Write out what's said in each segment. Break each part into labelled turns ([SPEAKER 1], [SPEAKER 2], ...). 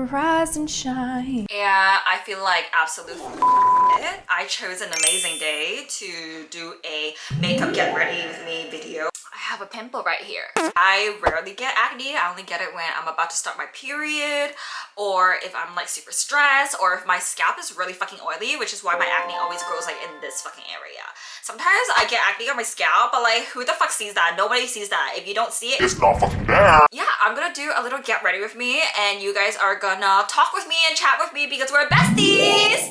[SPEAKER 1] rise and shine.
[SPEAKER 2] Yeah, I feel like absolute it. I chose an amazing day to do a makeup get ready with me video. I have a pimple right here. I rarely get acne. I only get it when I'm about to start my period, or if I'm like super stressed, or if my scalp is really fucking oily, which is why my acne always grows like in this fucking area. Sometimes I get acne on my scalp, but like who the fuck sees that? Nobody sees that. If you don't see it, it's not fucking there. Yeah, I'm gonna do a little get ready with me, and you guys are gonna talk with me and chat with me because we're besties.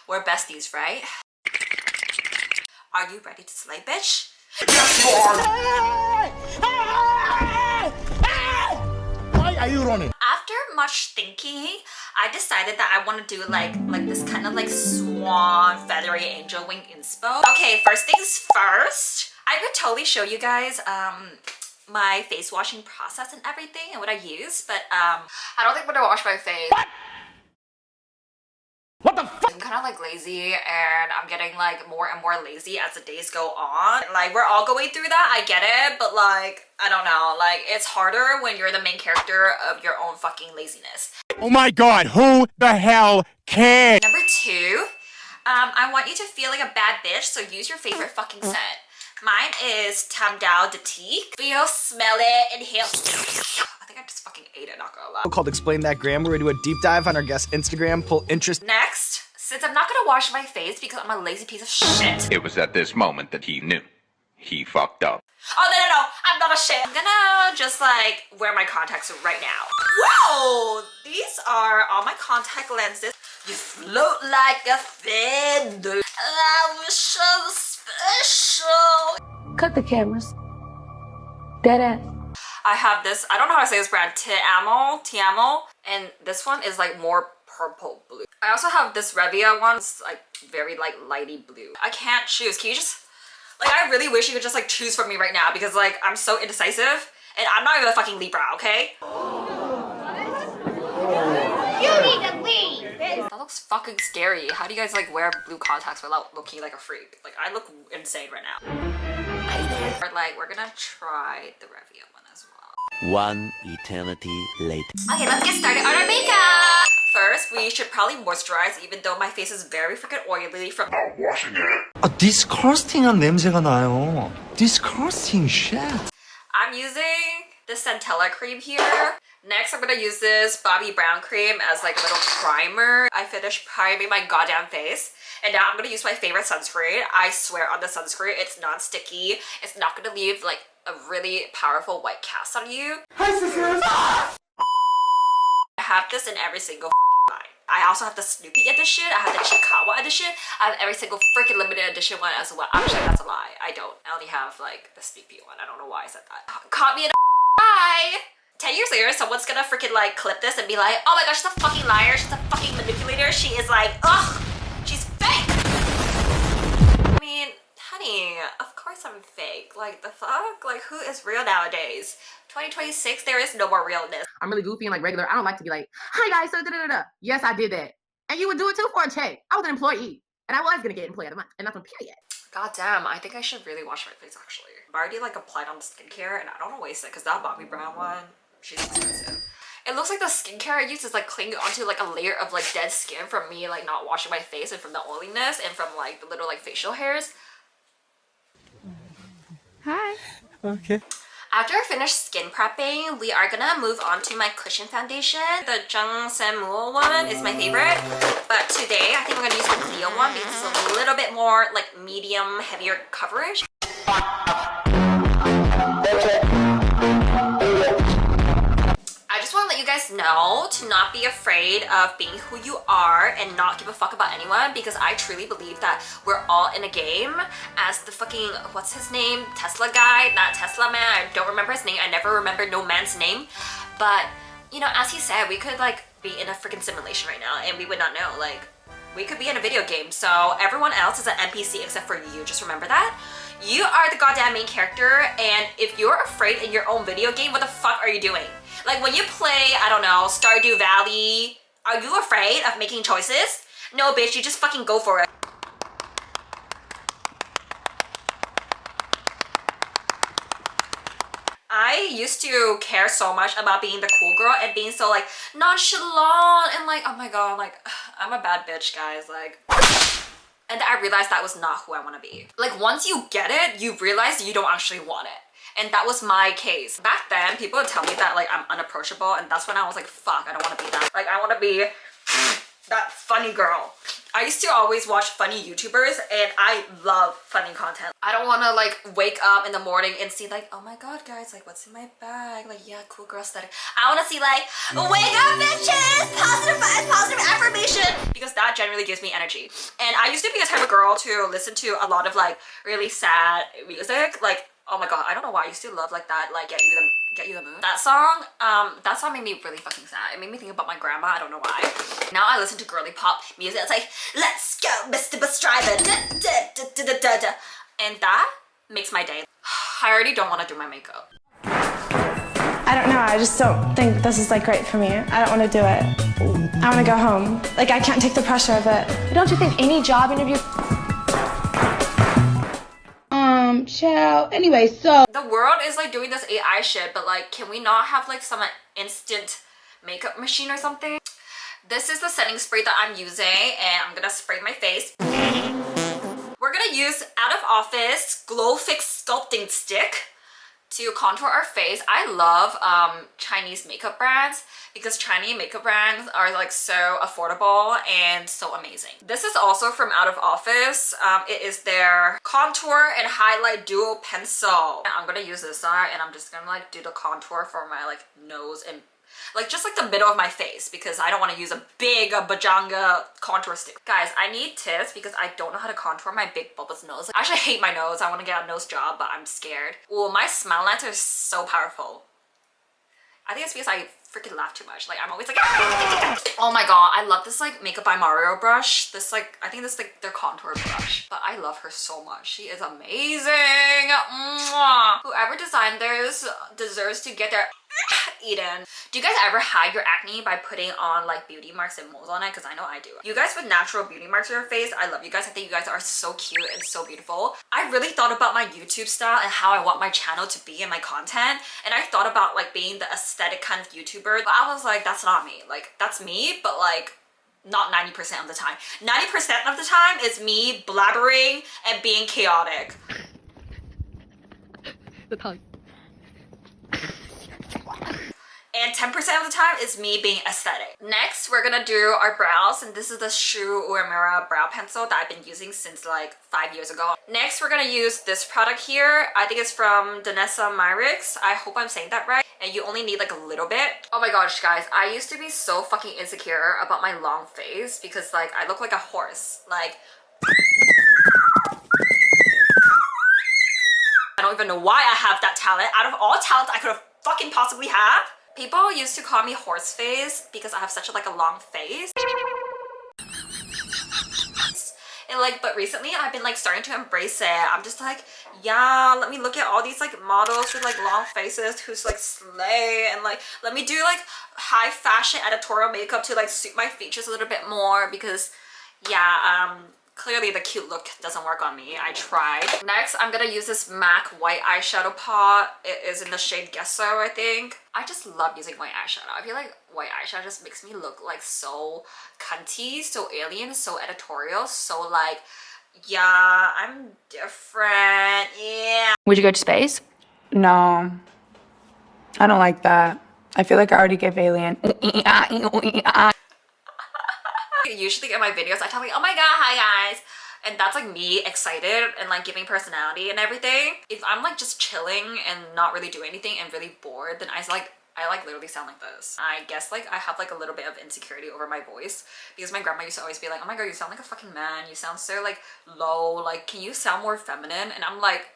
[SPEAKER 2] We're besties, right? Are you ready to slay, bitch? Yes, you are!
[SPEAKER 3] Why are you running?
[SPEAKER 2] After much thinking, I decided that I want to do like this kind of like swan feathery angel wing inspo. Okay, first things first, I could totally show you guys my face washing process and everything and what I use, but I don't think I'm gonna wash my face.
[SPEAKER 3] What the fuck?
[SPEAKER 2] I'm kind of like lazy, and I'm getting like more and more lazy as the days go on. Like we're all going through that, I get it, but like I don't know, like it's harder when you're the main character of your own fucking laziness.
[SPEAKER 3] Oh my god, who the hell cares?
[SPEAKER 2] Number two, I want you to feel like a bad bitch, so use your favorite fucking scent. Mine is Tam Dao Datique. Feel, smell it, inhale. I think I just fucking ate it, not gonna lie.
[SPEAKER 4] Called Explain That Gram, where we do a deep dive on our guest Instagram, pull interest.
[SPEAKER 2] Next, since I'm not gonna wash my face because I'm a lazy piece of shit.
[SPEAKER 5] It was at this moment that he knew. He fucked up.
[SPEAKER 2] Oh no, I'm not a shit. I'm gonna just like wear my contacts right now. Whoa, these are all my contact lenses. You float like a feather. I was so special.
[SPEAKER 1] Cut the cameras. Dead ass.
[SPEAKER 2] I have this, I don't know how to say this brand, Tiamo, and this one is like more purple blue. I also have this Revia one, it's like very like lighty blue. I can't choose. Can you just, like I really wish you could just like choose for me right now because like I'm so indecisive and I'm not even a fucking Libra, okay?
[SPEAKER 6] You need to leave!
[SPEAKER 2] That looks fucking scary. How do you guys like wear blue contacts without looking like a freak? Like I look insane right now. Or like we're gonna try the Revia one as well.
[SPEAKER 7] One eternity later.
[SPEAKER 2] Okay, let's get started on our makeup. First, we should probably moisturize, even though my face is very freaking oily from not washing it.
[SPEAKER 7] Disgusting한 냄새가 나요. Disgusting shit.
[SPEAKER 2] I'm using the Centella cream here. Next, I'm gonna use this Bobbi Brown cream as like a little primer. I finished priming my goddamn face. And now I'm gonna use my favorite sunscreen. I swear on the sunscreen, it's non-sticky. It's not gonna leave like a really powerful white cast on you.
[SPEAKER 3] Hi, sisters!
[SPEAKER 2] I have this in every single line. I also have the Snoopy edition. I have the Chiikawa edition. I have every single freaking limited edition one as well. Actually, that's a lie. I don't. I only have like the Snoopy one. I don't know why I said that. Caught me in a lie. 10 years later, someone's gonna freaking like clip this and be like, oh my gosh, she's a fucking liar. She's a fucking manipulator. She is like, ugh, she's fake. I mean, honey, of course I'm fake. Like the fuck? Like who is real nowadays? 2026, there is no more realness.
[SPEAKER 8] I'm really goofy and like regular. I don't like to be like, hi guys, so da-da-da-da. Yes, I did that. And you would do it too for a check. I was an employee. And I was gonna get employee of the month. And that's on period.
[SPEAKER 2] God damn, I think I should really wash my face actually. I've already like applied on the skincare and I don't want to waste it because that Bobbi Brown one, she's expensive. It looks like the skincare I use is like clinging onto like a layer of like dead skin from me like not washing my face and from the oiliness and from like the little like facial hairs.
[SPEAKER 1] Hi.
[SPEAKER 3] Okay.
[SPEAKER 2] After I finish skin prepping, we are gonna move on to my cushion foundation. The Jung Samuel one is my favorite, but today I think I'm gonna use the Cleo one because it's a little bit more like medium, heavier coverage. I just want to let you guys know to not be afraid of being who you are and not give a fuck about anyone, because I truly believe that we're all in a game. As the fucking, what's his name? Tesla guy, that Tesla man, I don't remember his name. I never remember no man's name. But, you know, as he said, we could like be in a freaking simulation right now and we would not know. Like, we could be in a video game. So everyone else is an NPC except for you. Just remember that. You are the goddamn main character, and if you're afraid in your own video game, what the fuck are you doing? Like when you play, I don't know, Stardew Valley, are you afraid of making choices? No bitch, you just fucking go for it. I used used to care so much about being the cool girl and being so like nonchalant and like, oh my god, like I'm a bad bitch, guys, like. And I realized that was not who I want to be. Like once you get it, you realize you don't actually want it. And that was my case. Back then, people would tell me that like I'm unapproachable, and that's when I was like, fuck, I don't want to be that. Like I want to be that funny girl. I used to always watch funny YouTubers and I love funny content. I don't want to like wake up in the morning and see like, oh my god guys, like what's in my bag? Like yeah, cool girl aesthetic. I want to see like, wake up bitches, positive vibes, positive affirmation, because that generally gives me energy. And I used to be the type of girl to listen to a lot of like really sad music. Like oh my god, I don't know why I used to love like that, like Get You the Moon. That song made me really fucking sad. It made me think about my grandma, I don't know why. Now I listen to girly pop music. It's like, let's go, Mr. Bus Driver. And that makes my day. I already don't want to do my makeup.
[SPEAKER 1] I don't know. I just don't think this is like great for me. I don't want to do it. I want to go home. Like I can't take the pressure of it. Don't you think any job interview?
[SPEAKER 6] Child. Anyway, so
[SPEAKER 2] the world is like doing this AI shit, but like, can we not have like some instant makeup machine or something? This is the setting spray that I'm using, and I'm gonna spray my face. We're gonna use Out of Office Glow Fix Sculpting Stick to contour our face. I love Chinese makeup brands because Chinese makeup brands are like so affordable and so amazing. This is also from Out of Office. It is their contour and highlight duo pencil. I'm gonna use this on and I'm just gonna like do the contour for my like nose and like just like the middle of my face, because I don't want to use a big bajanga contour stick. Guys, I need tips because I don't know how to contour my big bulbous nose. I actually hate my nose. I want to get a nose job, but I'm scared. Well, my smile lines are so powerful. I think it's because I freaking laugh too much. Like I'm always like, oh my god, I love this like Makeup by Mario brush. This like, I think this is like their contour brush, but I love her so much. She is amazing. Mwah. Whoever designed this deserves to get their eaten. Do you guys ever hide your acne by putting on like beauty marks and moles on it? Because I know I do. You guys with natural beauty marks on your face, I love you guys. I think you guys are so cute and so beautiful. I really thought about my YouTube style and how I want my channel to be and my content, and I thought about like being the aesthetic kind of YouTuber, but I was like, that's not me. Like that's me, but like not 90% of the time. 90% of the time is me blabbering and being chaotic. And 10% of the time is me being aesthetic. Next, we're gonna do our brows, and this is the Shu Uemura brow pencil that I've been using since like 5 years ago. Next, we're gonna use this product here. I think it's from Danessa Myricks. I hope I'm saying that right. And you only need like a little bit. Oh my gosh, guys, I used to be so fucking insecure about my long face because like I look like a horse. Like I don't even know why I have that talent. Out of all talents I could have fucking possibly have. People used to call me horse face because I have such a long face. And like, but recently I've been like starting to embrace it. I'm just like, yeah, let me look at all these like models with like long faces who's like slay, and like let me do like high fashion editorial makeup to like suit my features a little bit more, because yeah, clearly the cute look doesn't work on me. I tried. Next, I'm gonna use this MAC white eyeshadow pot. It is in the shade Gesso, I think. I just love using white eyeshadow. I feel like white eyeshadow just makes me look like so cunty, so alien, so editorial, so like, yeah, I'm different, yeah.
[SPEAKER 9] Would you go to space? No. I don't like that. I feel like I already gave alien.
[SPEAKER 2] Usually in my videos I tell like, oh my god, hi guys, and that's like me excited and like giving personality and everything. If I'm like just chilling and not really doing anything and really bored, then I literally sound like this. I guess like I have like a little bit of insecurity over my voice because my grandma used to always be like, oh my god, you sound like a fucking man, you sound so like low, like can you sound more feminine? And I'm like,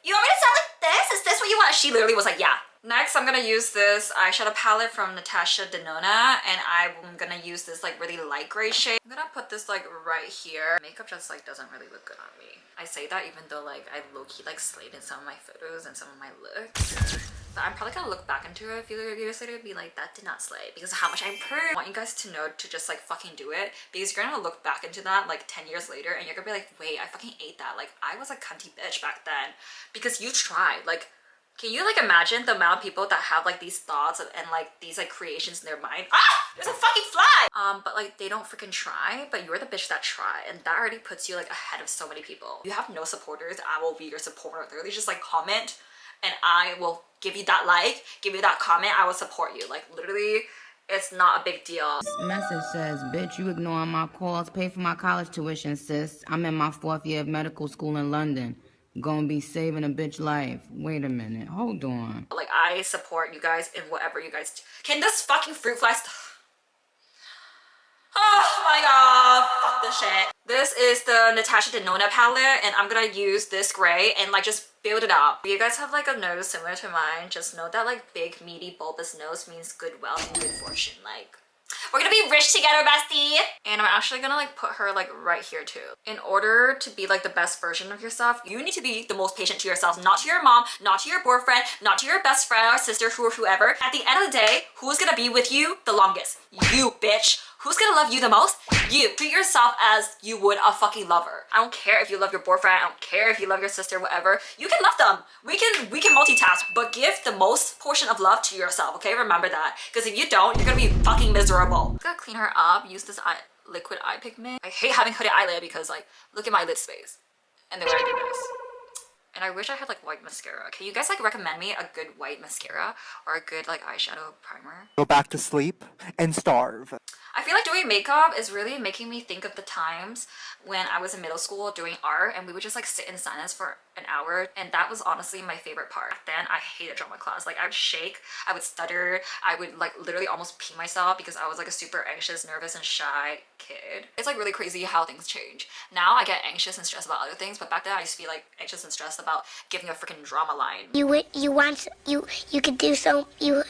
[SPEAKER 2] you want me to sound like this? Is this what you want? She literally was like, yeah. Next, I'm gonna use this eyeshadow palette from Natasha Denona, and I'm gonna use this like really light gray shade. I'm gonna put this like right here. Makeup just like doesn't really look good on me. I say that even though like I low-key like slayed in some of my photos and some of my looks. But I'm probably gonna look back into it a few years later and be like, that did not slay because of how much I improved. I want you guys to know to just like fucking do it, because you're gonna look back into that like 10 years later and you're gonna be like, wait, I fucking ate that. Like I was a cunty bitch back then because you tried. Like Can you like imagine the amount of people that have like these thoughts and like these like creations in their mind? Ah, there's a fucking fly. But like they don't freaking try, but you're the bitch that try, and that already puts you like ahead of so many people. You have no supporters, I will be your supporter. Literally just like comment and I will give you that like, give you that comment, I will support you. Like literally, it's not a big deal.
[SPEAKER 10] This message says, bitch, you ignoring my calls, pay for my college tuition, sis. I'm in my 4th year of medical school in London. Gonna be saving a bitch life. Wait a minute, hold on.
[SPEAKER 2] Like I support you guys in whatever you guys do. Can this fucking fruit fly oh my god, fuck this shit. This is the Natasha Denona palette and I'm gonna use this gray and like just build it up. If you guys have like a nose similar to mine, just know that like big, meaty, bulbous nose means good wealth and good fortune. Like we're gonna be rich together, bestie. And I'm actually gonna like put her like right here too. In order to be like the best version of yourself, you need to be the most patient to yourself, not to your mom, not to your boyfriend, not to your best friend or sister, whoever. At the end of the day, who's gonna be with you the longest? You, bitch. Who's gonna love you the most? You. Treat yourself as you would a fucking lover. I don't care if you love your boyfriend, I don't care if you love your sister, whatever. You can love them. We can multitask, but give the most portion of love to yourself, okay? Remember that. Because if you don't, you're gonna be fucking miserable. I'm gonna clean her up, use this liquid eye pigment. I hate having hooded eyelid because like, look at my lid space. And then when I do this. And I wish I had like white mascara. Can you guys like recommend me a good white mascara or a good like eyeshadow primer?
[SPEAKER 3] Go back to sleep and starve.
[SPEAKER 2] I feel like doing makeup is really making me think of the times when I was in middle school doing art and we would just like sit in silence for an hour, and that was honestly my favorite part. Back then I hated drama class. Like I would shake, I would stutter, I would like literally almost pee myself because I was like a super anxious, nervous and shy kid. It's like really crazy how things change. Now I get anxious and stressed about other things, but back then I used to be like anxious and stressed about giving a freaking drama line.
[SPEAKER 11] You could do so,
[SPEAKER 2] I'm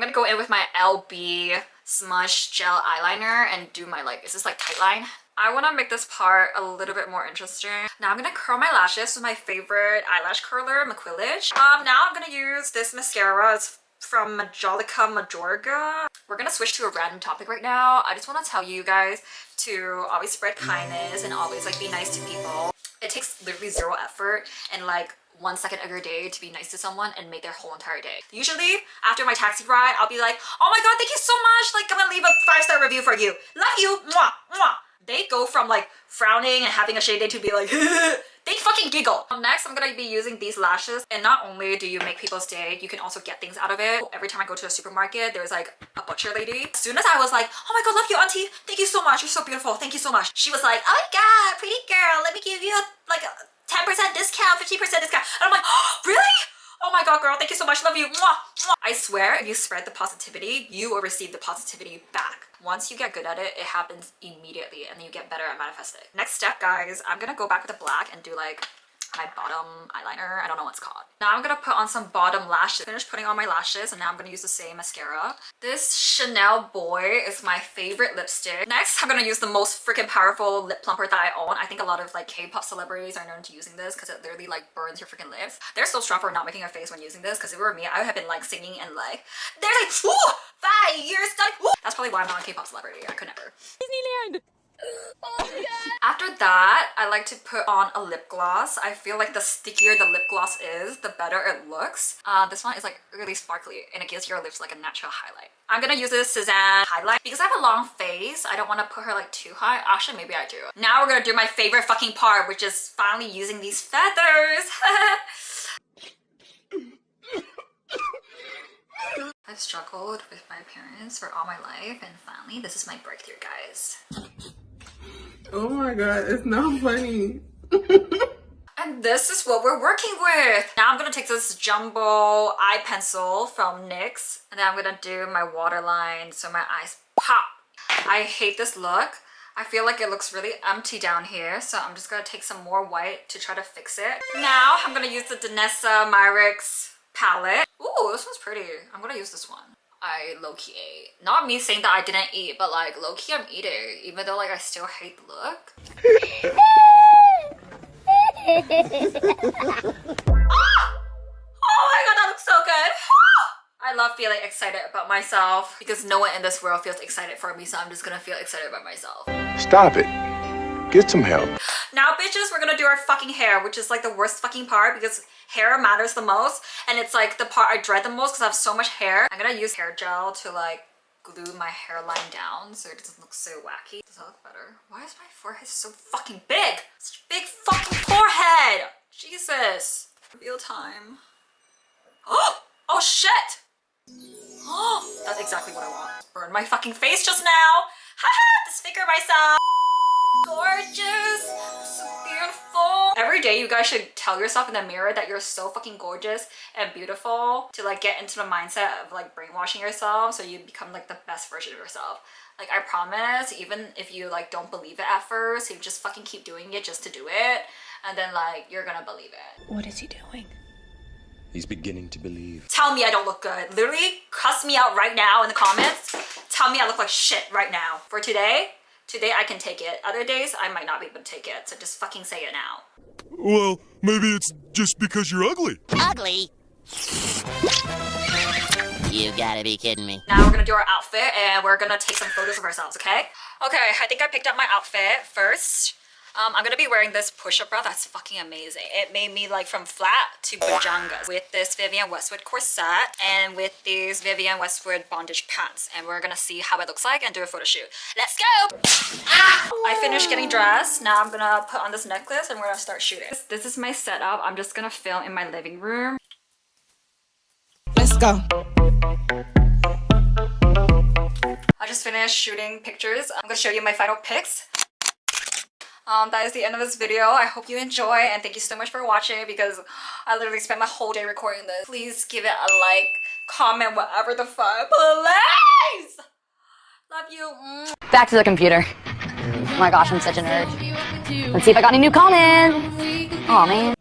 [SPEAKER 2] gonna go in with my LB smudge gel eyeliner and do my like, is this like tight line? I want to make this part a little bit more interesting. Now I'm gonna curl my lashes with my favorite eyelash curler, McQuillige. Now I'm gonna use this mascara. It's from Majolica Majorga. We're gonna switch to a random topic right now. I just want to tell you guys to always spread kindness and always like be nice to people. It takes literally zero effort and like 1 second of your day to be nice to someone and make their whole entire day. Usually after my taxi ride, I'll be like, oh my god, thank you so much. Like I'm gonna leave a 5-star review for you. Love you. Mwah, mwah. They go from like frowning and having a shady day to be like, they fucking giggle. Next, I'm gonna be using these lashes. And not only do you make people's day, you can also get things out of it. Every time I go to a supermarket, there's like a butcher lady. As soon as I was like, oh my god, love you, auntie. Thank you so much. You're so beautiful. Thank you so much. She was like, oh my god, pretty girl. Let me give you like a 10% discount, 50% discount. And I'm like, oh, really? Oh my god, girl, thank you so much. Love you. Mwah, mwah. I swear, if you spread the positivity, you will receive the positivity back. Once you get good at it, it happens immediately and then you get better at manifesting. Next step, guys, I'm gonna go back with the black and do like my bottom eyeliner. I don't know what it's called. Now I'm gonna put on some bottom lashes. Finished putting on my lashes and now I'm gonna use the same mascara. This Chanel Boy is my favorite lipstick. Next, I'm gonna use the most freaking powerful lip plumper that I own. I think a lot of like K-pop celebrities are known to using this because it literally like burns your freaking lips. They're so strong for not making a face when using this, because if it were me, I would have been like singing and like, they're like, ooh, 5 years stuck. That's probably why I'm not a K-pop celebrity. I could never. Disneyland. Oh my god. After that, I like to put on a lip gloss. I feel like the stickier the lip gloss is, the better it looks. This one is like really sparkly and it gives your lips like a natural highlight. I'm gonna use this Suzanne highlight because I have a long face. I don't want to put her like too high. Actually, maybe I do. Now we're gonna do my favorite fucking part, which is finally using these feathers. I've struggled with my appearance for all my life and finally this is my breakthrough, guys.
[SPEAKER 12] Oh my god, it's not funny.
[SPEAKER 2] And this is what we're working with. Now I'm gonna take this jumbo eye pencil from NYX and then I'm gonna do my waterline so my eyes pop. I hate this look. I feel like it looks really empty down here, so I'm just gonna take some more white to try to fix it. Now I'm gonna use the Danessa Myricks palette. Ooh, this one's pretty. I'm gonna use this one. I low-key ate. Not me saying that I didn't eat, but like low-key I'm eating, even though like I still hate the look. Oh my god, that looks so good. I love feeling excited about myself because no one in this world feels excited for me, so I'm just gonna feel excited about myself.
[SPEAKER 3] Stop it.
[SPEAKER 13] Get some help.
[SPEAKER 2] Now, bitches, we're gonna do our fucking hair, which is like the worst fucking part because hair matters the most, and it's like the part I dread the most because I have so much hair. I'm gonna use hair gel to like glue my hairline down so it doesn't look so wacky. Does that look better? Why is my forehead so fucking big? Such a big fucking forehead! Jesus. Reveal time. Oh shit! Oh, that's exactly what I want. Burn my fucking face just now! Haha! Disfigure myself! Gorgeous! So beautiful! Every day you guys should tell yourself in the mirror that you're so fucking gorgeous and beautiful to like get into the mindset of like brainwashing yourself so you become like the best version of yourself. Like I promise, even if you like don't believe it at first, you just fucking keep doing it just to do it, and then like you're gonna believe it.
[SPEAKER 1] What is he doing?
[SPEAKER 13] He's beginning to believe.
[SPEAKER 2] Tell me I don't look good. Literally cuss me out right now in the comments. Tell me I look like shit right now. For today I can take it. Other days I might not be able to take it, so just fucking say it now.
[SPEAKER 13] Well, maybe it's just because you're ugly.
[SPEAKER 11] Ugly? You gotta be kidding me.
[SPEAKER 2] Now we're gonna do our outfit and we're gonna take some photos of ourselves, okay? Okay, I think I picked up my outfit first. I'm gonna be wearing this push-up bra that's fucking amazing. It made me like from flat to pajangas with this Vivienne Westwood corset and with these Vivienne Westwood bondage pants. And we're gonna see how it looks like and do a photo shoot. Let's go! Ah! I finished getting dressed. Now I'm gonna put on this necklace and we're gonna start shooting. This is my setup. I'm just gonna film in my living room.
[SPEAKER 9] Let's go.
[SPEAKER 2] I just finished shooting pictures. I'm gonna show you my final pics. That is the end of this video. I hope you enjoy and thank you so much for watching because I literally spent my whole day recording this. Please give it a like, comment, whatever the fuck. Please! Love you.
[SPEAKER 14] Back to the computer. Oh my gosh, I'm such a nerd. Let's see if I got any new comments. Oh man.